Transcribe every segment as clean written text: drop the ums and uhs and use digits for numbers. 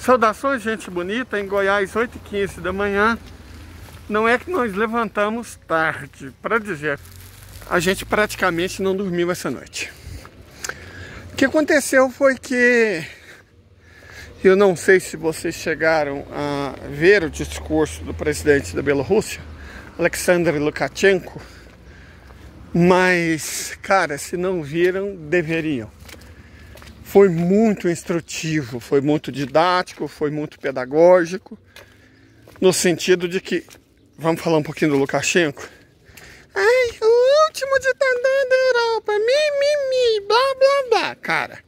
Saudações, gente bonita, em Goiás, 8h15 da manhã. Não é que nós levantamos tarde, para dizer, a gente praticamente não dormiu essa noite. O que aconteceu foi que, eu não sei se vocês chegaram a ver o discurso do presidente da Bielorrússia, Alexander Lukashenko, mas, cara, se não viram, deveriam. Foi muito instrutivo, foi muito didático, foi muito pedagógico, no sentido de que, vamos falar um pouquinho do Lukashenko? Ai, o último ditador da Europa, blá blá blá. Cara,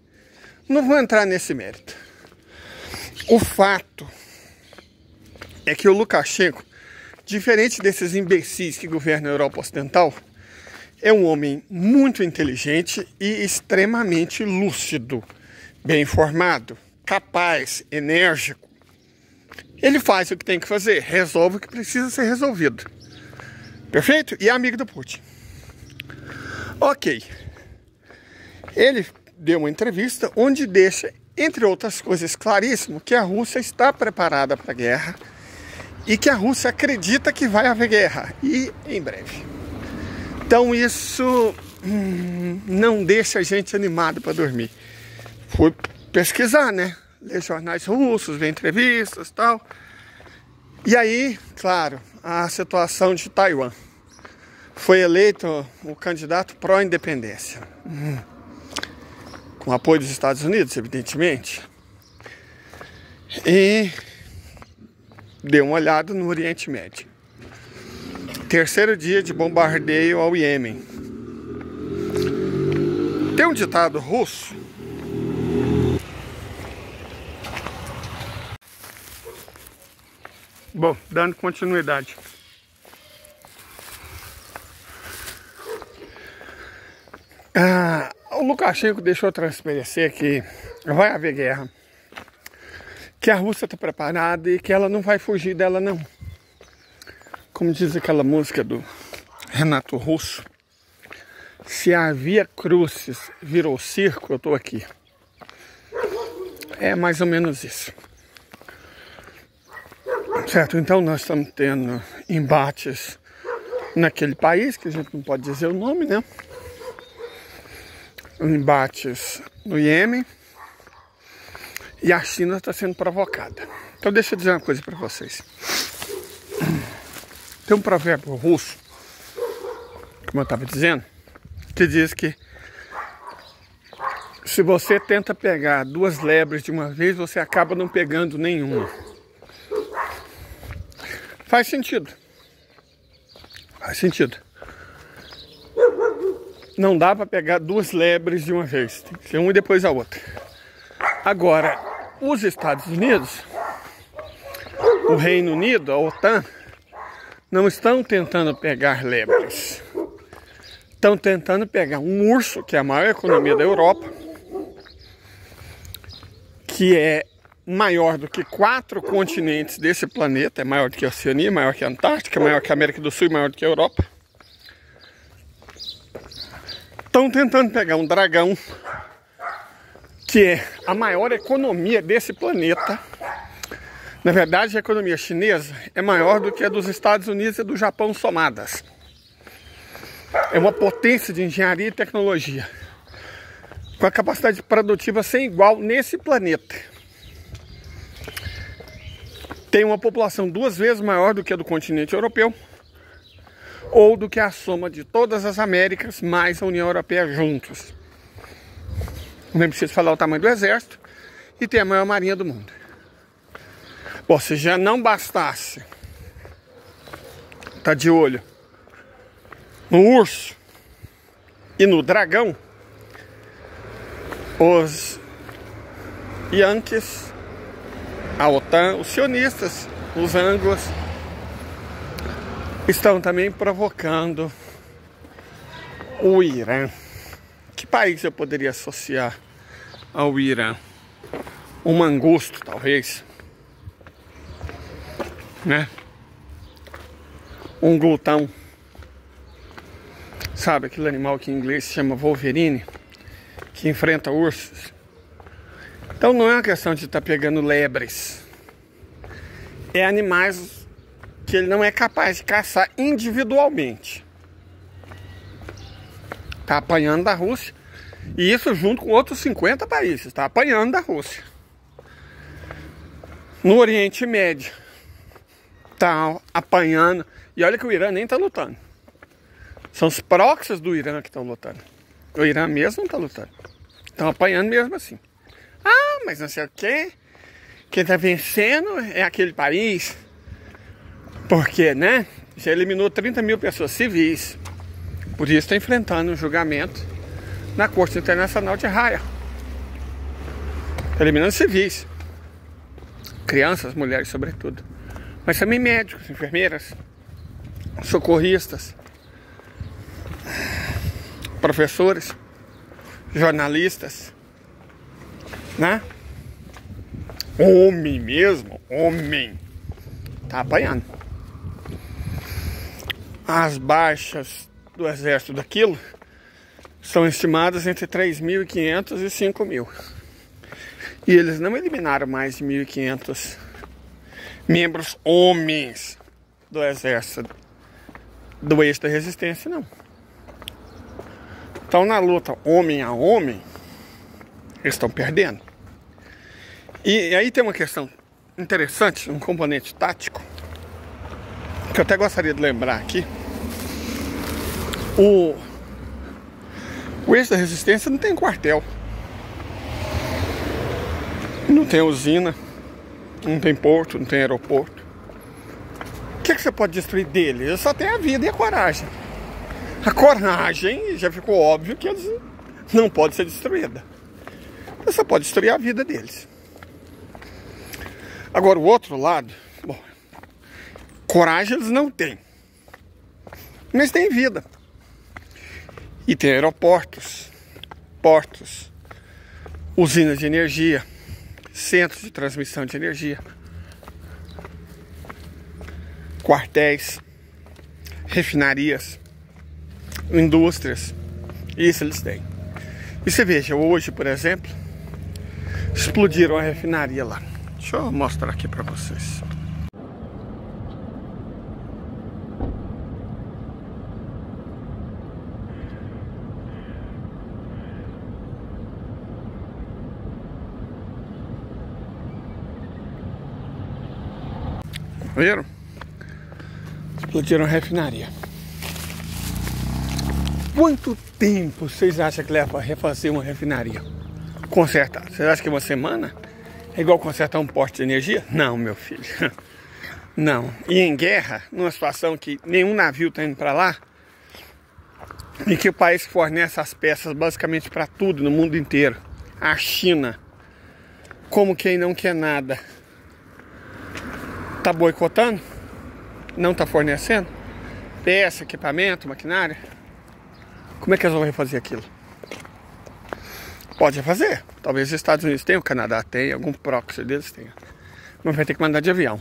não vou entrar nesse mérito. O fato é que o Lukashenko, diferente desses imbecis que governam a Europa Ocidental, é um homem muito inteligente e extremamente lúcido, bem informado, capaz, enérgico. Ele faz o que tem que fazer, resolve o que precisa ser resolvido. Perfeito? E é amigo do Putin. Ok. Ele deu uma entrevista onde deixa, entre outras coisas, claríssimo que a Rússia está preparada para a guerra e que a Rússia acredita que vai haver guerra, e em breve. Então isso não deixa a gente animado para dormir. Fui pesquisar, né? Ler jornais russos, ver entrevistas e tal. E aí, claro, a situação de Taiwan. Foi eleito o candidato pró-independência. Com apoio dos Estados Unidos, evidentemente. E deu uma olhada no Oriente Médio. Terceiro dia de bombardeio ao Iêmen. Tem um ditado russo. Bom, dando continuidade. O Lukashenko deixou transparecer que vai haver guerra. Que a Rússia está preparada e que ela não vai fugir dela, não. Como diz aquela música do Renato Russo, se a via crucis virou circo, eu estou aqui. É mais ou menos isso. Certo, então nós estamos tendo embates naquele país, que a gente não pode dizer o nome, né? Embates no Iêmen. E a China está sendo provocada. Então deixa eu dizer uma coisa para vocês. Tem um provérbio russo, como eu estava dizendo, que diz que se você tenta pegar duas lebres de uma vez, você acaba não pegando nenhuma. Faz sentido. Faz sentido. Não dá para pegar duas lebres de uma vez. Tem que ser uma e depois a outra. Agora, os Estados Unidos, o Reino Unido, a OTAN, não estão tentando pegar lebres. Estão tentando pegar um urso, que é a maior economia da Europa, que é maior do que 4 continentes desse planeta, é maior do que a Oceania, maior que a Antártica, maior que a América do Sul, maior do que a Europa. Estão tentando pegar um dragão, que é a maior economia desse planeta. Na verdade, a economia chinesa é maior do que a dos Estados Unidos e do Japão somadas. É uma potência de engenharia e tecnologia, com a capacidade produtiva sem igual nesse planeta. Tem uma população 2 vezes maior do que a do continente europeu, ou do que a soma de todas as Américas mais a União Europeia juntos. Nem preciso falar o tamanho do exército, e tem a maior marinha do mundo. Bom, se já não bastasse tá de olho no urso e no dragão, os Yankees, a OTAN, os sionistas, os anglos, estão também provocando o Irã. Que país eu poderia associar ao Irã? Um mangusto, talvez, né? Um glutão. Sabe aquele animal que em inglês se chama Wolverine, que enfrenta ursos? Então não é uma questão de estar pegando lebres. É animais que ele não é capaz de caçar individualmente. Está apanhando da Rússia. E isso junto com outros 50 países. Está apanhando da Rússia. No Oriente Médio. Está apanhando. E olha que o Irã nem está lutando. São os proxies do Irã que estão lutando. O Irã mesmo não está lutando. Estão apanhando mesmo assim. Ah, mas não sei o quê. Quem está vencendo é aquele país. Porque, né? Já eliminou 30 mil pessoas civis. Por isso está enfrentando um julgamento na Corte Internacional de Haia. Eliminando civis. Crianças, mulheres sobretudo. Mas também médicos, enfermeiras, socorristas, professores, jornalistas, né? Homem mesmo, homem, tá apanhando. As baixas do exército daquilo são estimadas entre 3.500 e 5.000. E eles não eliminaram mais de 1.500 membros homens do exército do eixo da resistência, não. Então na luta homem a homem, eles estão perdendo. E aí tem uma questão interessante, um componente tático, que eu até gostaria de lembrar aqui. O eixo da resistência não tem quartel, não tem usina, não tem porto, não tem aeroporto. O que você pode destruir dele? Ele só tem a vida e a coragem. A coragem, já ficou óbvio que eles não pode ser destruída. Você só pode destruir a vida deles. Agora o outro lado, bom, coragem eles não têm, mas têm vida. E tem aeroportos, portos, usinas de energia, centros de transmissão de energia, quartéis, refinarias, indústrias. Isso eles têm. E você veja, hoje, por exemplo, explodiram a refinaria lá. Deixa eu mostrar aqui para vocês. Viram? Explodiram a refinaria. Quanto tempo vocês acham que leva para refazer uma refinaria? Consertar? Vocês acham que uma semana é igual consertar um poste de energia? Não, meu filho. Não. E em guerra, numa situação que nenhum navio está indo para lá, e que o país que fornece as peças basicamente para tudo no mundo inteiro, a China, como quem não quer nada, está boicotando, não está fornecendo peça, equipamento, maquinária. Como é que eles vão refazer aquilo? Pode fazer. Talvez os Estados Unidos tenham, o Canadá tenha, algum proxy deles tenha. Mas vai ter que mandar de avião.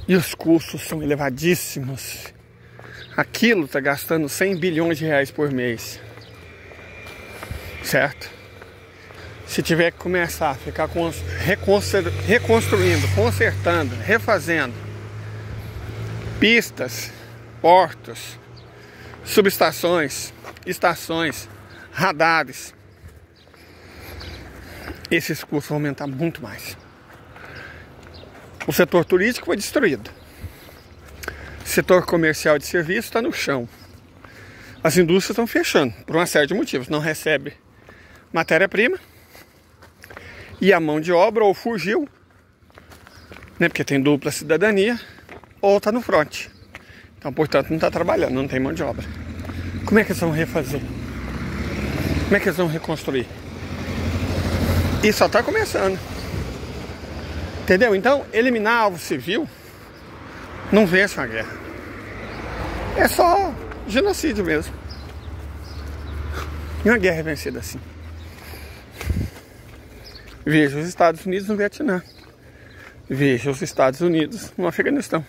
E os custos são elevadíssimos. Aquilo está gastando 100 bilhões de reais por mês. Certo? Se tiver que começar a ficar reconstruindo, consertando, refazendo pistas, portos, subestações, estações, radares, esses custos vão aumentar muito mais. O setor turístico foi destruído. O setor comercial de serviço está no chão. As indústrias estão fechando por uma série de motivos. Não recebe matéria-prima. E a mão de obra ou fugiu, né, porque tem dupla cidadania, ou está no fronte. Então, portanto, não está trabalhando, não tem mão de obra. Como é que eles vão refazer? Como é que eles vão reconstruir? E só está começando. Entendeu? Então, eliminar alvo civil não vence uma guerra. É só genocídio mesmo. E uma guerra é vencida assim. Veja os Estados Unidos no Vietnã. Veja os Estados Unidos no Afeganistão.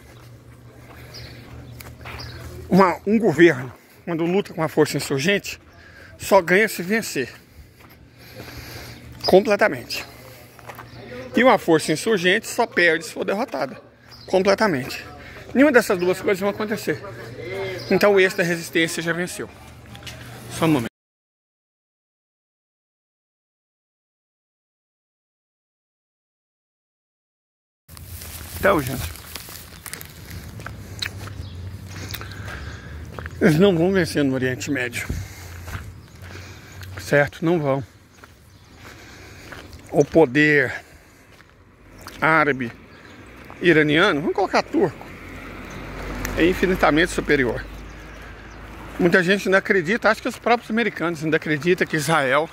Um governo, quando luta com uma força insurgente, só ganha se vencer. Completamente. E uma força insurgente só perde se for derrotada. Completamente. Nenhuma dessas duas coisas vão acontecer. Então o eixo da resistência já venceu. Só um momento. Então, gente, eles não vão vencer no Oriente Médio. Certo? Não vão. O poder árabe, iraniano, vamos colocar turco, é infinitamente superior. Muita gente ainda acredita, acho que os próprios americanos ainda acreditam que Israel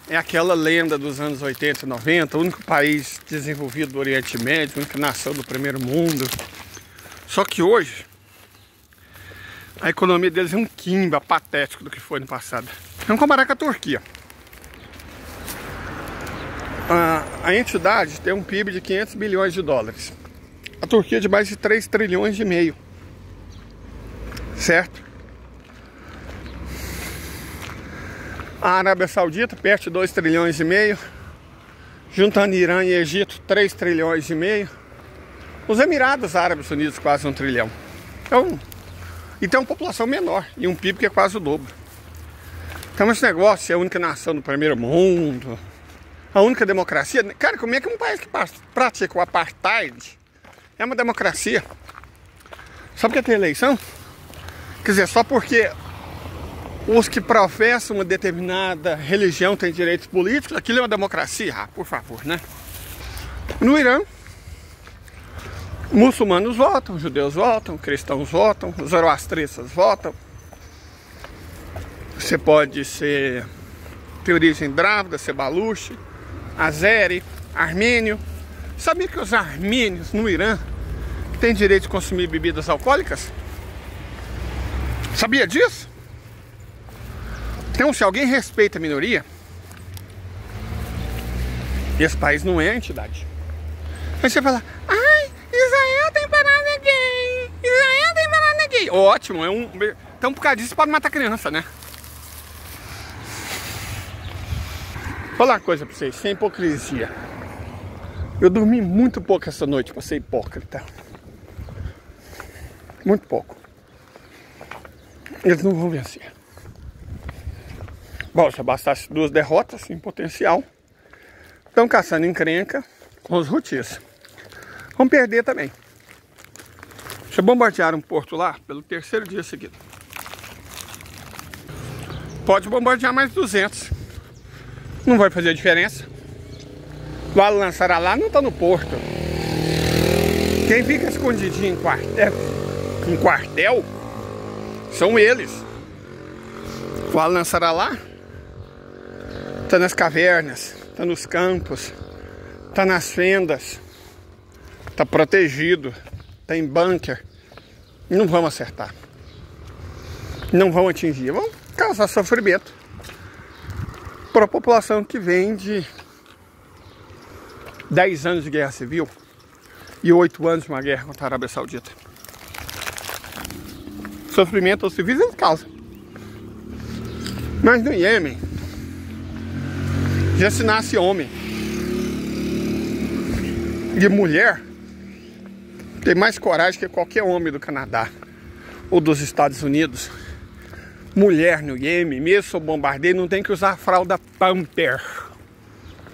é aquela lenda dos anos 80 e 90, o único país desenvolvido do Oriente Médio, a única nação do primeiro mundo. Só que hoje, a economia deles é um quimba patético do que foi no passado. Vamos comparar com a Turquia. A entidade tem um PIB de 500 bilhões de dólares. A Turquia de mais de 3 trilhões e meio. Certo? A Arábia Saudita, perto de 2 trilhões e meio. Juntando Irã e Egito, 3 trilhões e meio. Os Emirados Árabes Unidos, quase 1 trilhão. Então, e tem uma população menor e um PIB que é quase o dobro. Então esse negócio é a única nação do primeiro mundo, a única democracia. Cara, como é que um país que pratica o apartheid é uma democracia? Só porque tem eleição? Quer dizer, só porque os que professam uma determinada religião têm direitos políticos, aquilo é uma democracia? Ah, por favor, né? No Irã, muçulmanos votam, judeus votam, cristãos votam, zoroastristas votam. Você pode ter origem drávida, ser baluche, azeri, armênio. Sabia que os armênios no Irã têm direito de consumir bebidas alcoólicas? Sabia disso? Então, se alguém respeita a minoria, esse país não é a entidade. Aí você fala, ai, Israel tem parada gay, Israel tem parada gay. Ótimo, então por causa disso pode matar criança, né? Vou falar uma coisa pra vocês, sem hipocrisia. Eu dormi muito pouco essa noite pra ser hipócrita. Muito pouco. Eles não vão vencer. Bom, já bastasse 2 derrotas em potencial. Estão caçando encrenca com os hutis. Vão perder também. Já bombardearam um porto lá pelo 3º dia seguido. Pode bombardear mais 200. Não vai fazer diferença. O Al-Nasrallah não está no porto. Quem fica escondidinho em quartel são eles. O Al-Nasrallah está nas cavernas, está nos campos, está nas fendas, está protegido, está em bunker. Não vão acertar. Não vão atingir. Vão causar sofrimento para a população que vem de 10 anos de guerra civil e 8 anos de uma guerra contra a Arábia Saudita. Sofrimento aos civis eles causam. Mas no Iêmen já se nasce homem. E mulher tem mais coragem que qualquer homem do Canadá ou dos Estados Unidos. Mulher no Iêmen, mesmo sob bombardeio, não tem que usar fralda pamper,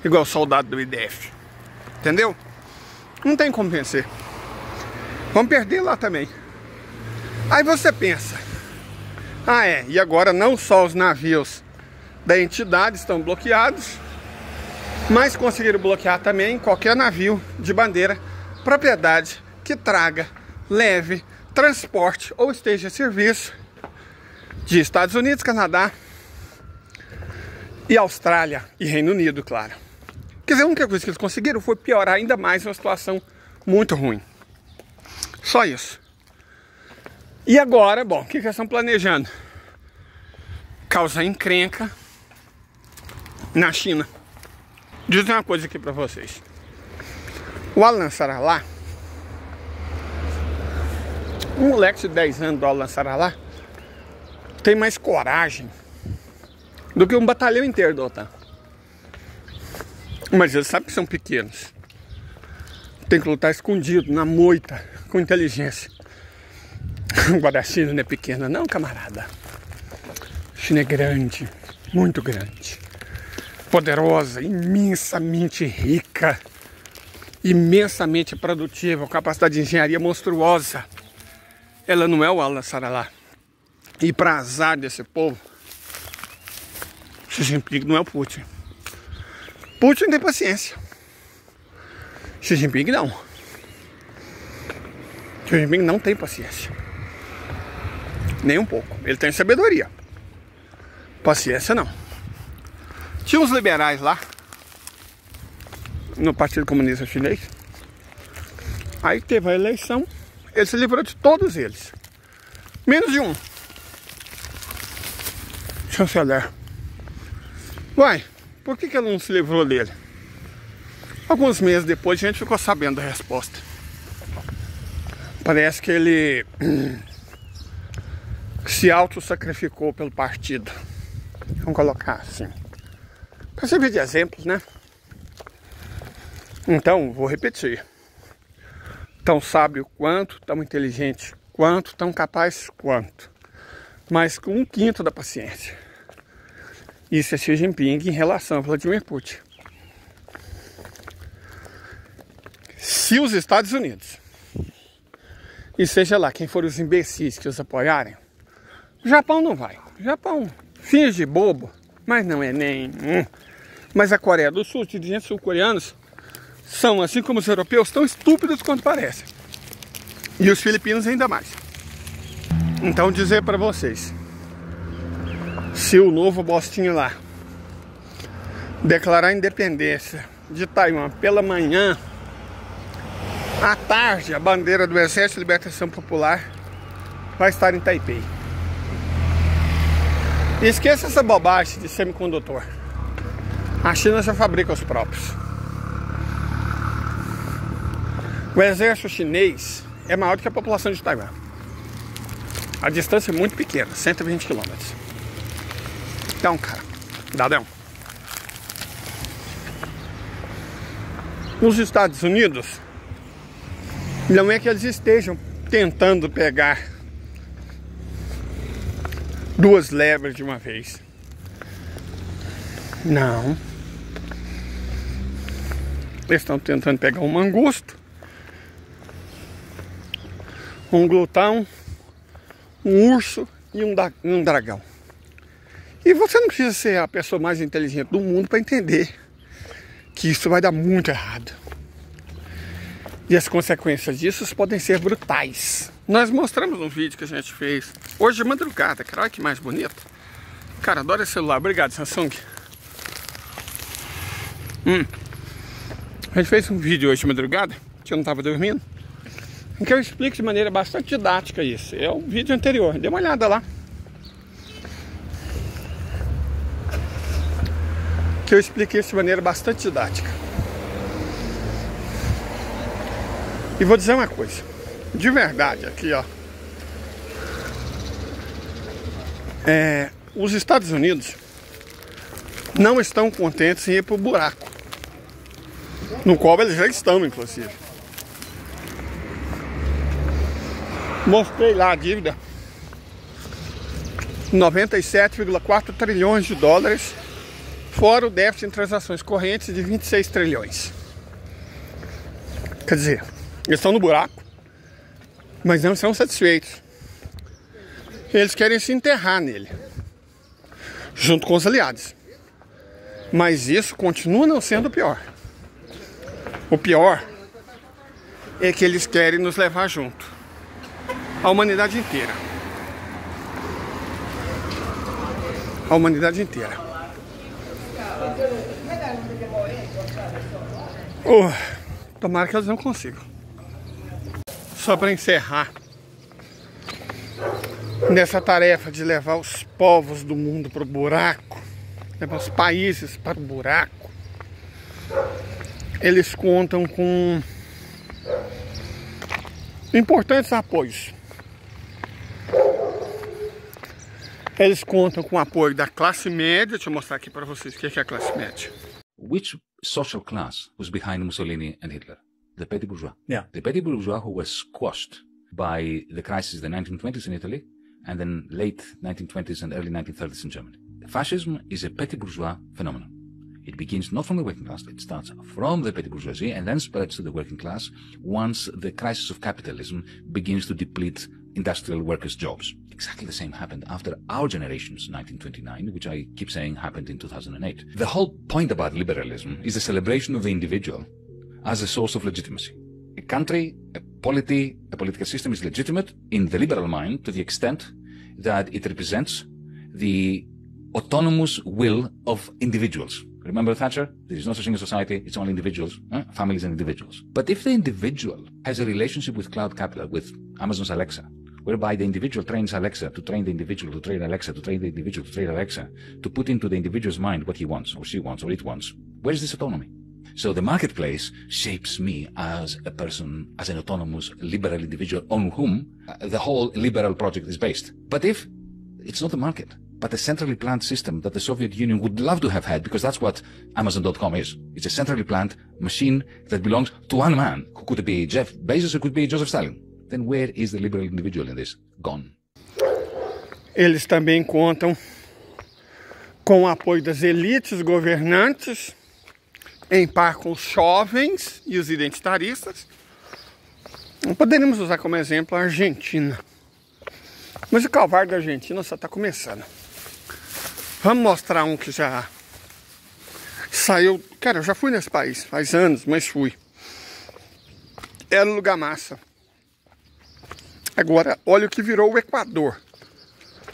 igual soldado do IDF. Entendeu? Não tem como vencer. Vamos perder lá também. Aí você pensa, e agora não só os navios da entidade estão bloqueados, mas conseguiram bloquear também qualquer navio de bandeira, propriedade que traga, leve, transporte ou esteja a serviço de Estados Unidos, Canadá e Austrália e Reino Unido, claro. Quer dizer, a única coisa que eles conseguiram foi piorar ainda mais uma situação muito ruim. Só isso. E agora, bom, o que eles estão planejando? Causar encrenca na China. Deixa eu dizer uma coisa aqui pra vocês. O Al-Nasrallah, um moleque de 10 anos do Al-Nasrallah, tem mais coragem do que um batalhão inteiro da OTAN. Mas eles sabem que são pequenos. Tem que lutar escondido, na moita, com inteligência. Agora a China não é pequena não, camarada. A China é grande, muito grande. Poderosa, imensamente rica. Imensamente produtiva, capacidade de engenharia monstruosa. Ela não é o Al-Nasrallah. E para azar desse povo, Xi Jinping não é o Putin. Putin tem paciência. Xi Jinping não. Xi Jinping não tem paciência. Nem um pouco. Ele tem sabedoria. Paciência não. Tinha uns liberais lá no Partido Comunista Chinês. Aí teve a eleição. Ele se livrou de todos eles. Menos de um. Chanceler. Uai, por que ele não se livrou dele? Alguns meses depois a gente ficou sabendo da resposta. Parece que ele se auto-sacrificou pelo partido. Vamos colocar assim. Para servir de exemplos, né? Então, vou repetir. Tão sábio quanto, tão inteligente quanto, tão capaz quanto. Mas com 1/5 da paciência. Isso é Xi Jinping em relação a Vladimir Putin. Se os Estados Unidos, e seja lá quem for os imbecis que os apoiarem, o Japão não vai. O Japão finge bobo, mas não é nem... Mas a Coreia do Sul, os dirigentes sul-coreanos, são, assim como os europeus, tão estúpidos quanto parecem. E os filipinos ainda mais. Então dizer para vocês, se o novo bostinho lá declarar a independência de Taiwan pela manhã, à tarde a bandeira do Exército de Libertação Popular vai estar em Taipei. E esqueça essa bobagem de semicondutor. A China já fabrica os próprios. O exército chinês é maior do que a população de Taiwan. A distância é muito pequena, 120 km. Então, cara, dadão. Os Estados Unidos, não é que eles estejam tentando pegar 2 lebres de uma vez. Não. Eles estão tentando pegar um mangusto, um glutão, um urso e um dragão. E você não precisa ser a pessoa mais inteligente do mundo para entender que isso vai dar muito errado. E as consequências disso podem ser brutais. Nós mostramos um vídeo que a gente fez hoje de madrugada, cara. Olha que mais bonito. Cara, adoro esse celular. Obrigado, Samsung. A gente fez um vídeo hoje de madrugada, que eu não estava dormindo, em que eu explico de maneira bastante didática isso. É o vídeo anterior, dê uma olhada lá. Que eu expliquei isso de maneira bastante didática. E vou dizer uma coisa, de verdade, aqui ó. Os Estados Unidos não estão contentes em ir pro buraco, no qual eles já estão, inclusive. Mostrei lá a dívida, 97,4 trilhões de dólares, fora o déficit em transações correntes de 26 trilhões. Quer dizer, eles estão no buraco, mas não são satisfeitos. Eles querem se enterrar nele, junto com os aliados. Mas isso continua não sendo o pior. O pior é que eles querem nos levar junto. A humanidade inteira. A humanidade inteira. Tomara que eles não consigam. Só para encerrar nessa tarefa de levar os povos do mundo para o buraco, levar os países para o buraco, eles contam com importantes apoios. Eles contam com o apoio da classe média. Deixa eu mostrar aqui para vocês o que é a classe média. Which social class was behind Mussolini and Hitler? The petty bourgeois. Yeah. The petty bourgeois who was squashed by the crisis of the 1920s in Italy and then late 1920s and early 1930s in Germany. Fascism is a petty bourgeois phenomenon. It begins not from the working class, it starts from the petty bourgeoisie and then spreads to the working class once the crisis of capitalism begins to deplete industrial workers' jobs. Exactly the same happened after our generation's 1929, which I keep saying happened in 2008. The whole point about liberalism is the celebration of the individual as a source of legitimacy. A country, a political system is legitimate in the liberal mind to the extent that it represents the autonomous will of individuals. Remember Thatcher? There is no such thing as society, it's only individuals, families and individuals. But if the individual has a relationship with cloud capital, with Amazon's Alexa, whereby the individual trains Alexa to train the individual to train Alexa to train the individual to train Alexa, to put into the individual's mind what he wants or she wants or it wants, where is this autonomy? So the marketplace shapes me as a person, as an autonomous liberal individual on whom the whole liberal project is based. But if it's not the market, but a centrally planned system that the Soviet Union would love to have had, because that's what Amazon.com is. It's a centrally planned machine that belongs to one man, who could be Jeff Bezos or could be Joseph Stalin. Then where is the liberal individual in this? Gone. Eles também contam com o apoio das elites governantes, em par com os jovens e os identitaristas. Poderíamos usar como exemplo a Argentina. Mas o calvário da Argentina só está começando. Vamos mostrar um que já saiu. Cara, eu já fui nesse país faz anos, mas fui. Era um lugar massa. Agora, olha o que virou o Equador.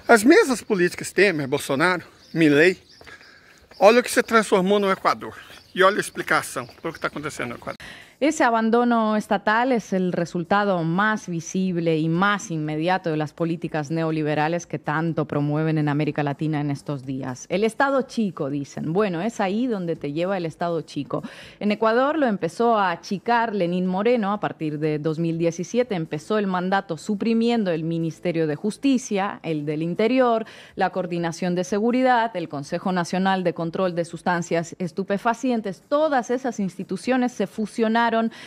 As mesmas políticas Temer, Bolsonaro, Milei, olha o que se transformou no Equador. Y olha la explicación de lo que está aconteciendo en Ecuador. Ese abandono estatal es el resultado más visible y más inmediato de las políticas neoliberales que tanto promueven en América Latina en estos días. El Estado chico, dicen. Bueno, es ahí donde te lleva el Estado chico. En Ecuador lo empezó a achicar Lenín Moreno a partir de 2017. Empezó el mandato suprimiendo el Ministerio de Justicia, el del Interior, la Coordinación de Seguridad, el Consejo Nacional de Control de Sustancias Estupefacientes. Todas esas instituciones se fusionaron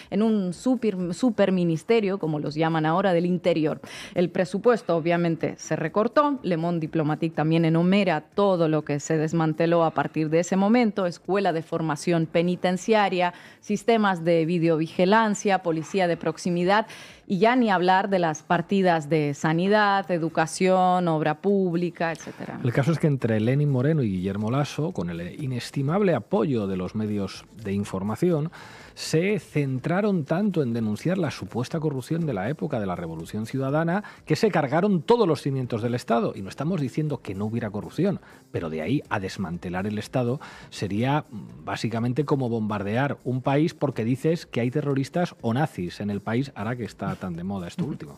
en un superministerio, como los llaman ahora, del Interior. El presupuesto obviamente se recortó. Le Monde Diplomatique también enumera todo lo que se desmanteló a partir de ese momento: escuela de formación penitenciaria, sistemas de videovigilancia, policía de proximidad, y ya ni hablar de las partidas de sanidad, educación, obra pública, etc. El caso es que entre Lenín Moreno y Guillermo Lasso, con el inestimable apoyo de los medios de información, se centraron tanto en denunciar la supuesta corrupción de la época de la Revolución Ciudadana que se cargaron todos los cimientos del Estado. Y no estamos diciendo que no hubiera corrupción, pero de ahí a desmantelar el Estado sería básicamente como bombardear un país porque dices que hay terroristas o nazis en el país, ahora que está tan de moda esto último.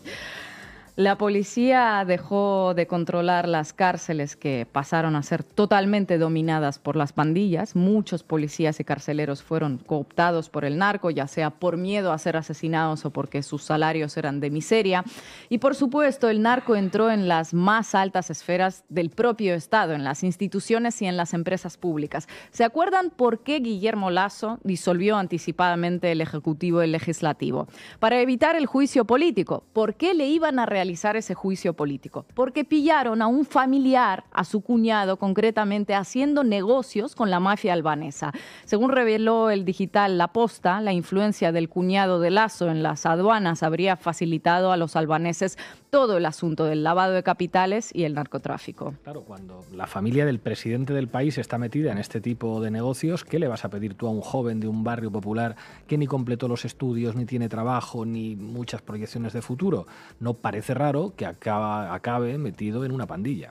La policía dejó de controlar las cárceles, que pasaron a ser totalmente dominadas por las pandillas. Muchos policías y carceleros fueron cooptados por el narco, ya sea por miedo a ser asesinados o porque sus salarios eran de miseria. Y por supuesto, el narco entró en las más altas esferas del propio Estado, en las instituciones y en las empresas públicas. ¿Se acuerdan por qué Guillermo Lasso disolvió anticipadamente el Ejecutivo y el Legislativo? Para evitar el juicio político. ¿Por qué le iban a realizar ese juicio político? Porque pillaron a un familiar, a su cuñado concretamente, haciendo negocios con la mafia albanesa. Según reveló el digital La Posta, la influencia del cuñado de Lasso en las aduanas habría facilitado a los albaneses todo el asunto del lavado de capitales y el narcotráfico. Claro, cuando la familia del presidente del país está metida en este tipo de negocios, ¿qué le vas a pedir tú a un joven de un barrio popular que ni completó los estudios, ni tiene trabajo, ni muchas proyecciones de futuro? No parece raro que acabe metido en una pandilla.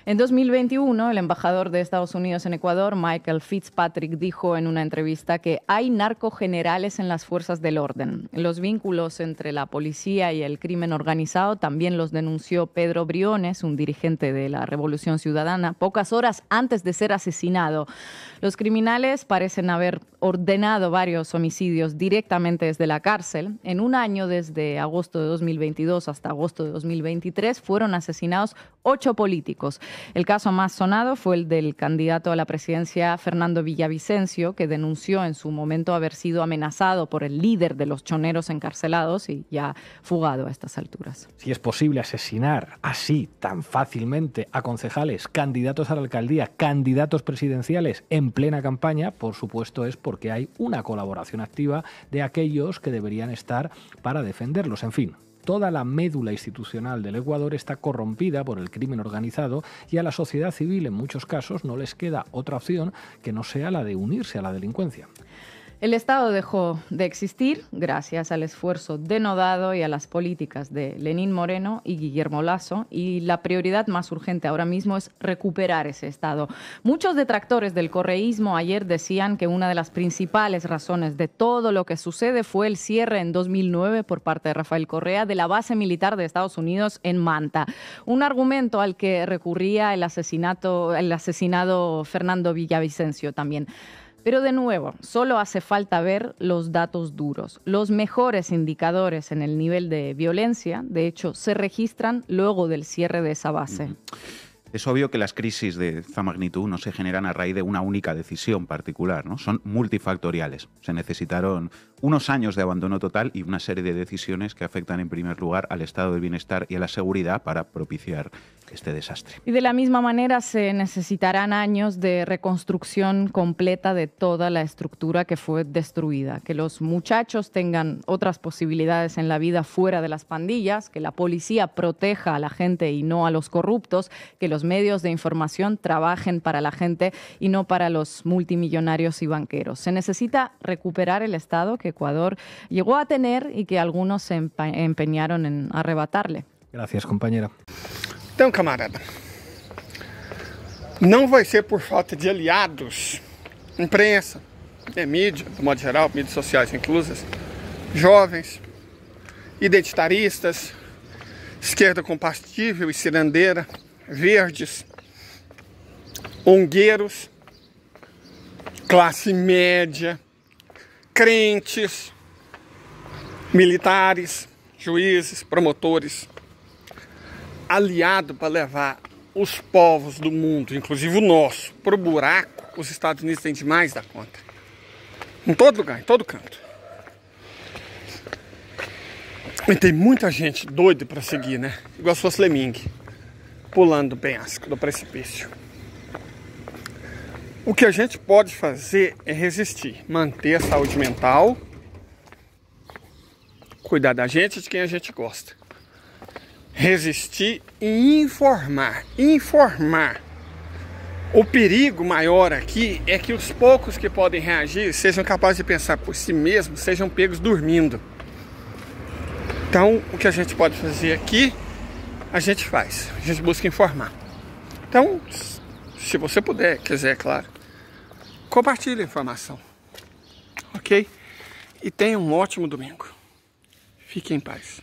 En 2021, el embajador de Estados Unidos en Ecuador, Michael Fitzpatrick, dijo en una entrevista que hay narcogenerales en las fuerzas del orden. Los vínculos entre la policía y el crimen organizado también los denunció Pedro Briones, un dirigente de la Revolución Ciudadana, pocas horas antes de ser asesinado. Los criminales parecen haber ordenado varios homicidios directamente desde la cárcel. En un año, desde agosto de 2022 hasta agosto de 2023, fueron asesinados 8 políticos. El caso más sonado fue el del candidato a la presidencia Fernando Villavicencio, que denunció en su momento haber sido amenazado por el líder de los choneros encarcelados y ya fugado a estas alturas. Si es posible asesinar así tan fácilmente a concejales, candidatos a la alcaldía, candidatos presidenciales en plena campaña, por supuesto es porque hay una colaboración activa de aquellos que deberían estar para defenderlos. En fin, toda la médula institucional del Ecuador está corrompida por el crimen organizado y a la sociedad civil en muchos casos no les queda otra opción que no sea la de unirse a la delincuencia. El Estado dejó de existir gracias al esfuerzo denodado y a las políticas de Lenín Moreno y Guillermo Lasso, y la prioridad más urgente ahora mismo es recuperar ese Estado. Muchos detractores del correísmo ayer decían que una de las principales razones de todo lo que sucede fue el cierre en 2009 por parte de Rafael Correa de la base militar de Estados Unidos en Manta. Un argumento al que recurría el asesinado Fernando Villavicencio también. Pero de nuevo, solo hace falta ver los datos duros. Los mejores indicadores en el nivel de violencia, de hecho, se registran luego del cierre de esa base. Es obvio que las crisis de esta magnitud no se generan a raíz de una única decisión particular, ¿no? Son multifactoriales. Se necesitaron unos años de abandono total y una serie de decisiones que afectan en primer lugar al estado del bienestar y a la seguridad para propiciar este desastre. Y de la misma manera se necesitarán años de reconstrucción completa de toda la estructura que fue destruida. Que los muchachos tengan otras posibilidades en la vida fuera de las pandillas, que la policía proteja a la gente y no a los corruptos, que los medios de información trabajen para la gente y no para los multimillonarios y banqueros. Se necesita recuperar el Estado que Ecuador llegó a tener y que algunos se empeñaron en arrebatarle. Gracias, compañera. Então, camarada, não vai ser por falta de aliados, imprensa, mídia, de modo geral, mídias sociais inclusas, jovens, identitaristas, esquerda compatível e cirandeira, verdes, ongueiros, classe média, crentes, militares, juízes, promotores, aliado para levar os povos do mundo, inclusive o nosso, para o buraco. Os Estados Unidos têm demais da conta. Em todo lugar, em todo canto. E tem muita gente doida para seguir, né? Igual se fosse Lemming, pulando do penhasco, do precipício. O que a gente pode fazer é resistir, manter a saúde mental, cuidar da gente e de quem a gente gosta. Resistir e informar. O perigo maior aqui é que os poucos que podem reagir sejam capazes de pensar por si mesmos, sejam pegos dormindo. Então, o que a gente pode fazer aqui, a gente faz. A gente busca informar. Então, se você puder, quiser, claro, compartilhe a informação. Ok? E tenha um ótimo domingo. Fique em paz.